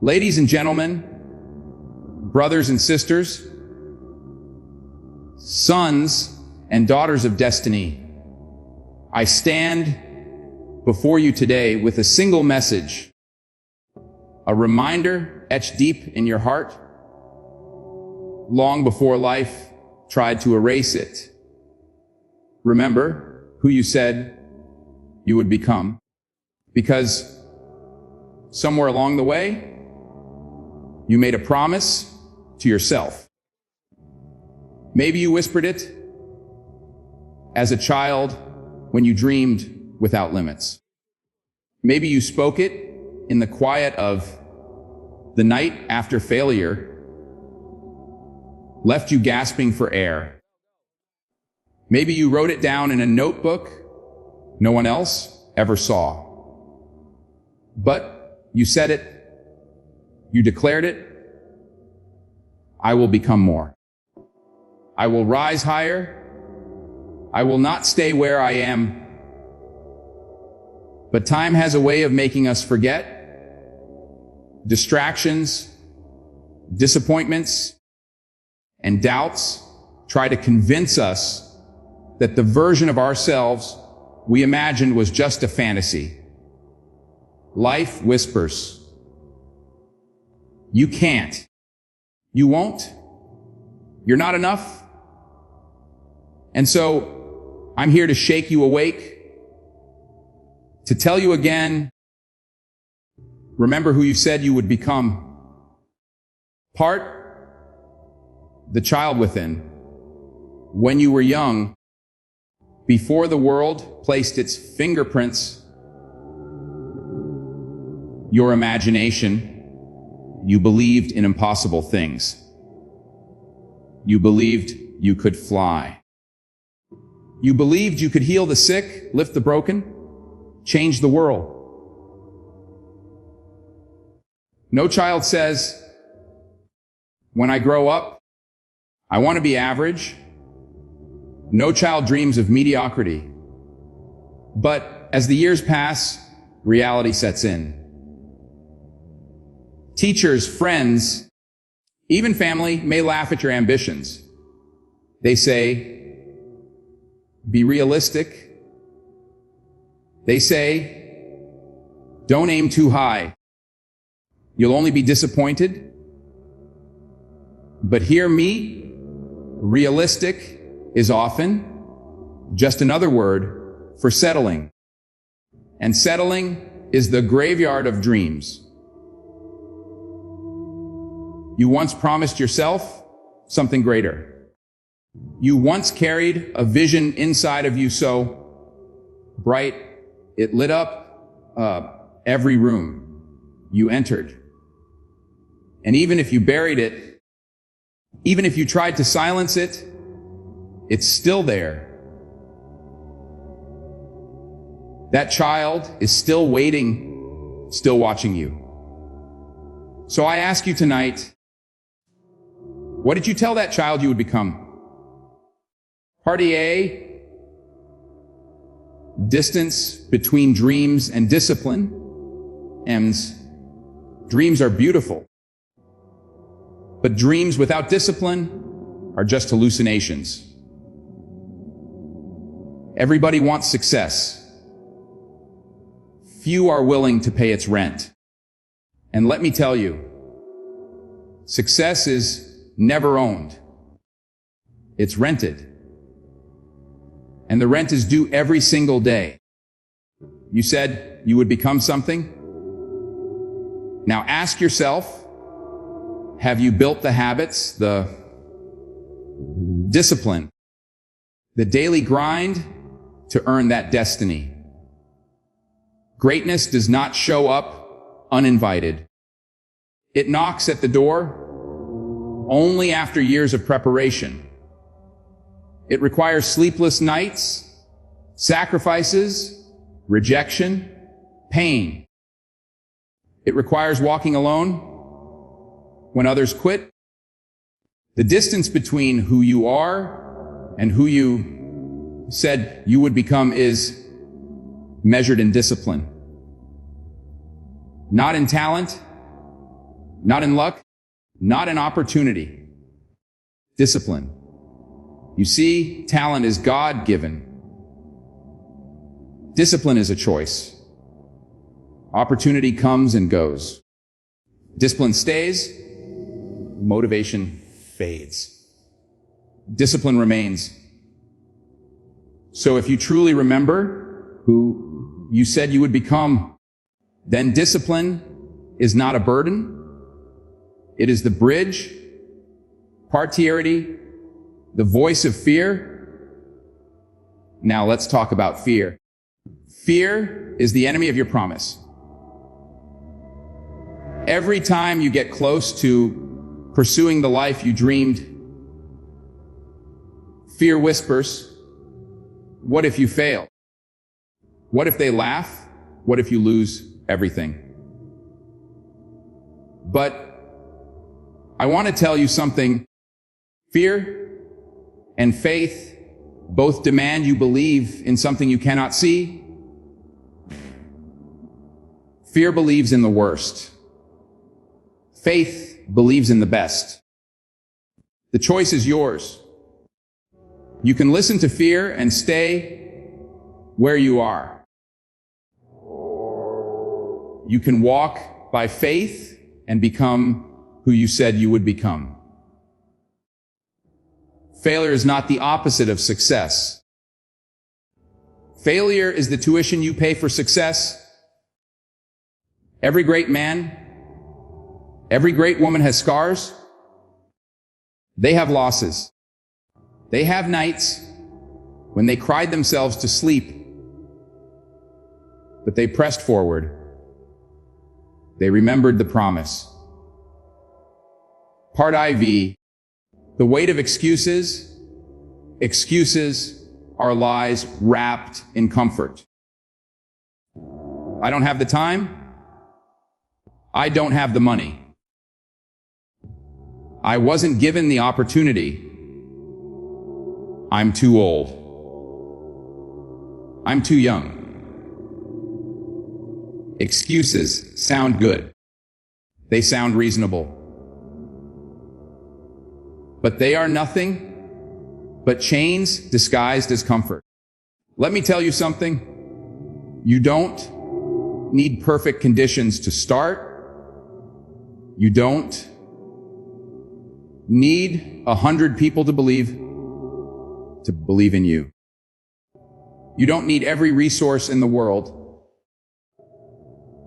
Ladies and gentlemen, brothers and sisters, sons and daughters of destiny, I stand before you today with a single message, a reminder etched deep in your heart, long before life tried to erase it. Remember who you said you would become, because somewhere along the way, you made a promise to yourself. Maybe you whispered it as a child when you dreamed without limits. Maybe you spoke it in the quiet of the night after failure left you gasping for air. Maybe you wrote it down in a notebook no one else ever saw. But you said it, you declared it, I will become more. I will rise higher. I will not stay where I am. But time has a way of making us forget. Distractions, disappointments, and doubts try to convince us that the version of ourselves we imagined was just a fantasy. Life whispers, you can't, you won't, you're not enough. And so I'm here to shake you awake, to tell you again, remember who you said you would become. Part the child within, when you were young, before the world placed its fingerprints, your imagination, you believed in impossible things. You believed you could fly. You believed you could heal the sick, lift the broken, change the world. No child says, when I grow up, I want to be average. No child dreams of mediocrity. But as the years pass, reality sets in. Teachers, friends, even family may laugh at your ambitions. They say, be realistic. They say, don't aim too high. You'll only be disappointed. But hear me, realistic is often just another word for settling. And settling is the graveyard of dreams. You once promised yourself something greater. You once carried a vision inside of you so bright it lit up every room you entered. And even if you buried it, even if you tried to silence it, it's still there. That child is still waiting, still watching you. So I ask you tonight, what did you tell that child you would become? Party A, distance between dreams and discipline. M's, dreams are beautiful. But dreams without discipline are just hallucinations. Everybody wants success. Few are willing to pay its rent. And let me tell you, success is never owned. It's rented. And the rent is due every single day. You said you would become something. Now ask yourself, have you built the habits, the discipline, the daily grind to earn that destiny? Greatness does not show up uninvited. It knocks at the door only after years of preparation. It requires sleepless nights, sacrifices, rejection, pain. It requires walking alone when others quit. The distance between who you are and who you said you would become is measured in discipline. Not in talent, Not in luck, not in opportunity. Discipline. You see, talent is God-given. Discipline is a choice. Opportunity comes and goes. Discipline stays, motivation fades. Discipline remains. So if you truly remember who you said you would become, then discipline is not a burden. It is the bridge, partiarity, the voice of fear. Now let's talk about fear. Fear is the enemy of your promise. Every time you get close to pursuing the life you dreamed, fear whispers, what if you fail? What if they laugh? What if you lose everything? But I want to tell you something. Fear and faith both demand you believe in something you cannot see. Fear believes in the worst. Faith believes in the best. The choice is yours. You can listen to fear and stay where you are. You can walk by faith and become who you said you would become. Failure is not the opposite of success. Failure is the tuition you pay for success. Every great man, every great woman has scars. They have losses. They have nights when they cried themselves to sleep, but they pressed forward. They remembered the promise. Part IV, the weight of excuses. Excuses are lies wrapped in comfort. I don't have the time. I don't have the money. I wasn't given the opportunity. I'm too old. I'm too young. Excuses sound good. They sound reasonable. But they are nothing but chains disguised as comfort. Let me tell you something. You don't need perfect conditions to start. You don't need 100 people to believe in you. You don't need every resource in the world.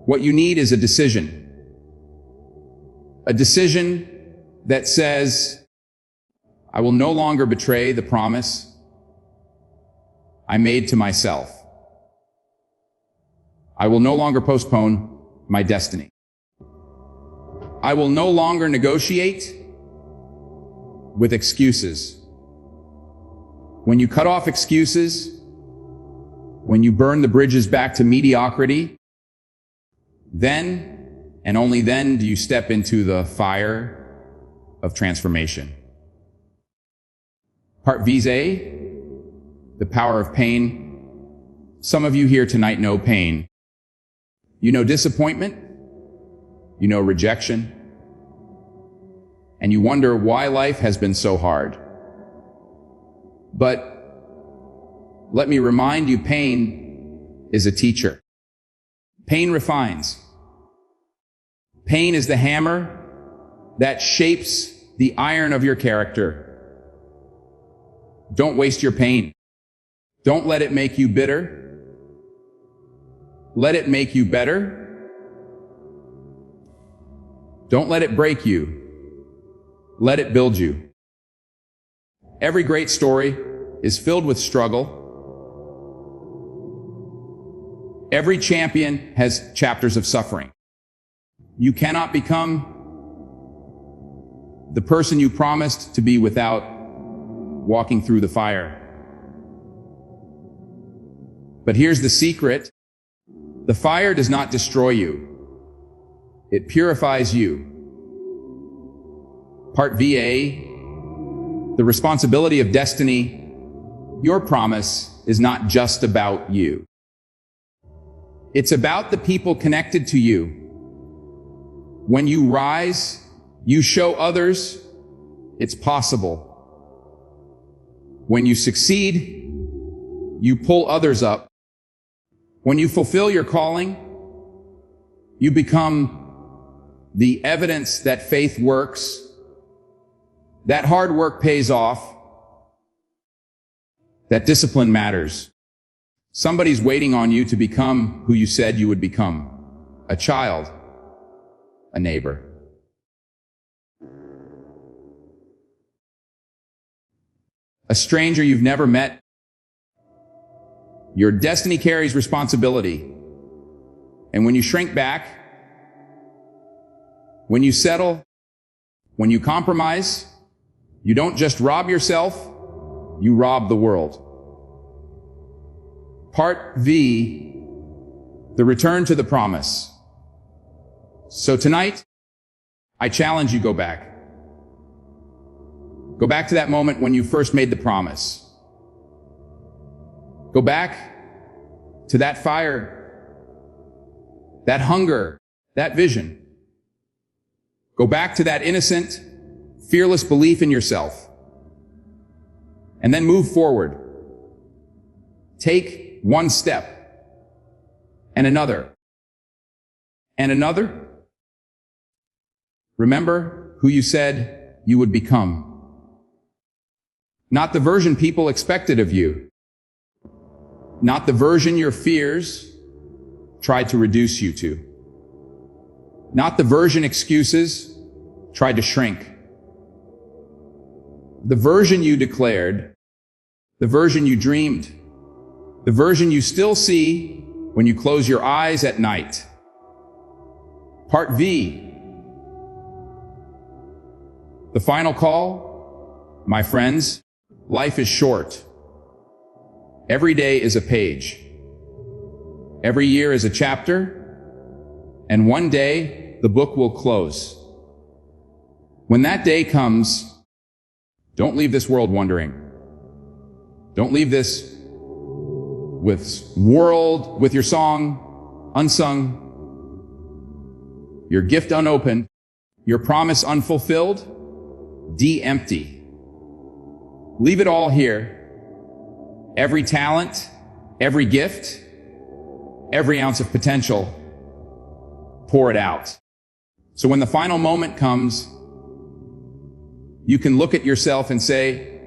What you need is a decision. A decision that says, I will no longer betray the promise I made to myself. I will no longer postpone my destiny. I will no longer negotiate with excuses. When you cut off excuses, when you burn the bridges back to mediocrity, then and only then do you step into the fire of transformation. Part VA, the power of pain. Some of you here tonight know pain. You know disappointment. You know rejection. And you wonder why life has been so hard. But let me remind you, pain is a teacher. Pain refines. Pain is the hammer that shapes the iron of your character. Don't waste your pain. Don't let it make you bitter. Let it make you better. Don't let it break you. Let it build you. Every great story is filled with struggle. Every champion has chapters of suffering. You cannot become the person you promised to be without walking through the fire. But here's the secret. The fire does not destroy you. It purifies you. Part VA, the responsibility of destiny. Your promise is not just about you. It's about the people connected to you. When you rise, you show others it's possible. When you succeed, you pull others up. When you fulfill your calling, you become the evidence that faith works, that hard work pays off, that discipline matters. Somebody's waiting on you to become who you said you would become. A child, a neighbor. A stranger you've never met. Your destiny carries responsibility. And when you shrink back, when you settle, when you compromise, you don't just rob yourself, you rob the world. Part V, the return to the promise. So tonight, I challenge you, go back. Go back to that moment when you first made the promise. Go back to that fire, that hunger, that vision. Go back to that innocent, fearless belief in yourself. And then move forward. Take one step, and another, and another. Remember who you said you would become. Not the version people expected of you. Not the version your fears tried to reduce you to. Not the version excuses tried to shrink. The version you declared, the version you dreamed, the version you still see when you close your eyes at night. Part V. The final call, my friends, life is short. Every day is a page. Every year is a chapter. And one day, the book will close. When that day comes, don't leave this world wondering. Don't leave this with your song unsung, your gift unopened, your promise unfulfilled, empty. Leave it all here. Every talent, every gift, every ounce of potential, pour it out. So when the final moment comes, you can look at yourself and say,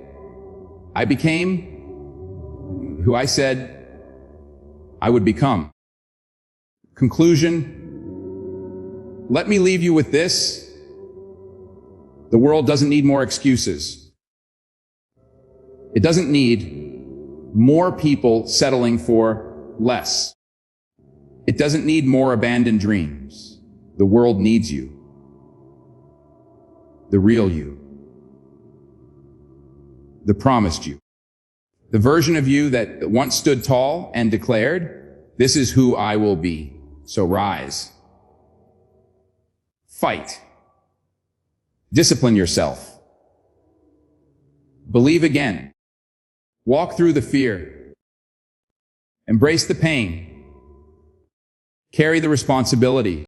I became who I said I would become. Conclusion, let me leave you with this. The world doesn't need more excuses. It doesn't need more people settling for less. It doesn't need more abandoned dreams. The world needs you. The real you. The promised you. The version of you that once stood tall and declared, this is who I will be. So rise. Fight. Discipline yourself. Believe again. Walk through the fear. Embrace the pain. Carry the responsibility.